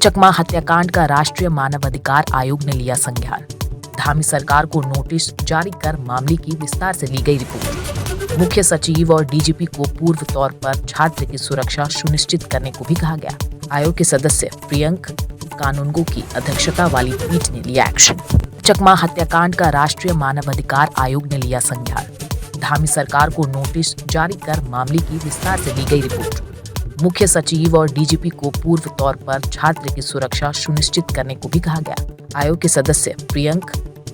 चकमा हत्याकांड का राष्ट्रीय मानवाधिकार आयोग ने लिया संज्ञान। धामी सरकार को नोटिस जारी कर मामले की विस्तार से ली गई रिपोर्ट। मुख्य सचिव और डीजीपी को पूर्व तौर पर छात्र की सुरक्षा सुनिश्चित करने को भी कहा गया। आयोग के सदस्य प्रियंक कानूनगो की अध्यक्षता वाली पीठ ने लिया एक्शन। चकमा हत्याकांड का राष्ट्रीय मानवाधिकार आयोग ने लिया संज्ञान। धामी सरकार को नोटिस जारी कर मामले की विस्तार से ली गई रिपोर्ट। मुख्य सचिव और डीजीपी को पूर्व तौर पर छात्र की सुरक्षा सुनिश्चित करने को भी कहा गया। आयोग के सदस्य प्रियंक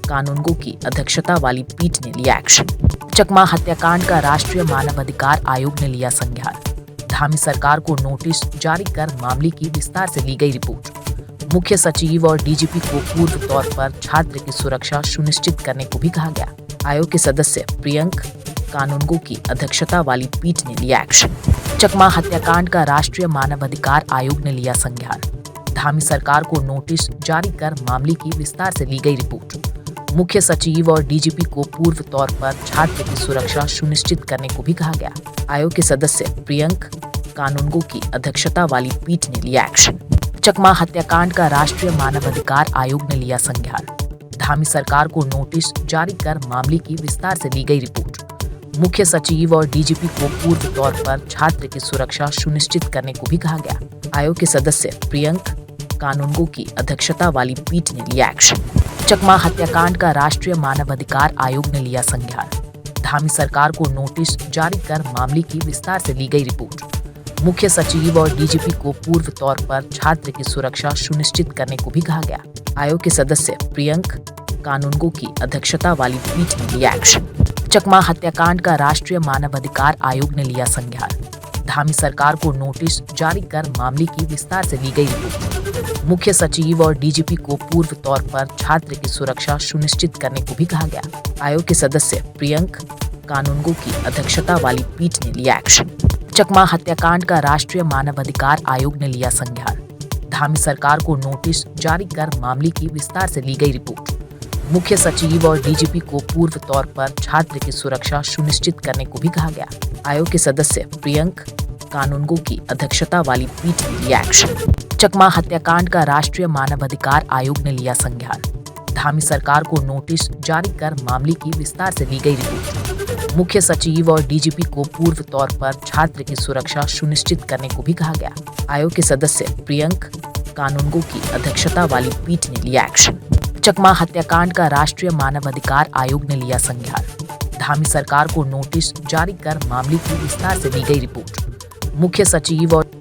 कानूनगो की अध्यक्षता वाली पीठ ने लिया एक्शन। चकमा हत्याकांड का राष्ट्रीय मानवाधिकार आयोग ने लिया संज्ञान। धामी सरकार को नोटिस जारी कर मामले की विस्तार से ली गई रिपोर्ट। मुख्य सचिव और डीजीपी को पूर्व तौर पर छात्र की सुरक्षा सुनिश्चित करने को भी कहा गया। आयोग के सदस्य प्रियंक कानूनगो की अध्यक्षता वाली पीठ ने लिया एक्शन। चकमा हत्याकांड का राष्ट्रीय मानवाधिकार आयोग ने लिया संज्ञान। धामी सरकार को नोटिस जारी कर मामले की विस्तार से ली गई रिपोर्ट। मुख्य सचिव और डीजीपी को पूर्व तौर पर छात्र की सुरक्षा सुनिश्चित करने को भी कहा गया। आयोग के सदस्य प्रियंक कानूनगो की अध्यक्षता वाली पीठ ने लिया एक्शन। चकमा हत्याकांड का राष्ट्रीय मानवाधिकार आयोग ने लिया संज्ञान। धामी सरकार को नोटिस जारी कर मामले की विस्तार से ली गई रिपोर्ट। मुख्य सचिव और डीजीपी को पूर्व तौर पर छात्र की सुरक्षा सुनिश्चित करने को भी कहा गया। आयोग के सदस्य प्रियंक कानूनगो की अध्यक्षता वाली पीठ ने लिया एक्शन। चकमा हत्याकांड का राष्ट्रीय मानवाधिकार आयोग ने लिया संज्ञान। धामी सरकार को नोटिस जारी कर मामले की विस्तार से ली गई रिपोर्ट। मुख्य सचिव और डीजीपी को पूर्व तौर पर छात्र की सुरक्षा सुनिश्चित करने को भी कहा गया। आयोग के सदस्य प्रियंक कानूनगो की अध्यक्षता वाली पीठ ने लिया एक्शन। चकमा हत्याकांड का राष्ट्रीय मानवाधिकार आयोग ने लिया संज्ञान। धामी सरकार को नोटिस जारी कर मामले की विस्तार से ली गई रिपोर्ट। मुख्य सचिव और डीजीपी को पूर्व तौर पर छात्र की सुरक्षा सुनिश्चित करने को भी कहा गया। आयोग के सदस्य प्रियंक कानूनगो की अध्यक्षता वाली पीठ ने लिया एक्शन। चकमा हत्याकांड का राष्ट्रीय मानवाधिकार आयोग ने लिया संज्ञान। धामी सरकार को नोटिस जारी कर मामले की विस्तार से ली गई रिपोर्ट। मुख्य सचिव और डीजीपी को पूर्व तौर पर छात्र की सुरक्षा सुनिश्चित करने को भी कहा गया। आयोग के सदस्य प्रियंक कानूनगो की अध्यक्षता वाली पीठ ने लिया एक्शन। चकमा हत्याकांड का राष्ट्रीय मानवाधिकार आयोग ने लिया संज्ञान। धामी सरकार को नोटिस जारी कर मामले की विस्तार से ली गई रिपोर्ट। मुख्य सचिव और डीजीपी को पूर्व तौर पर छात्र की सुरक्षा सुनिश्चित करने को भी कहा गया। आयोग के सदस्य प्रियंक कानूनगो की अध्यक्षता वाली पीठ ने लिया एक्शन। चकमा हत्याकांड का राष्ट्रीय मानवाधिकार आयोग ने लिया संज्ञान। धामी सरकार को नोटिस जारी कर मामले की विस्तार से ली गई रिपोर्ट। मुख्य सचिव और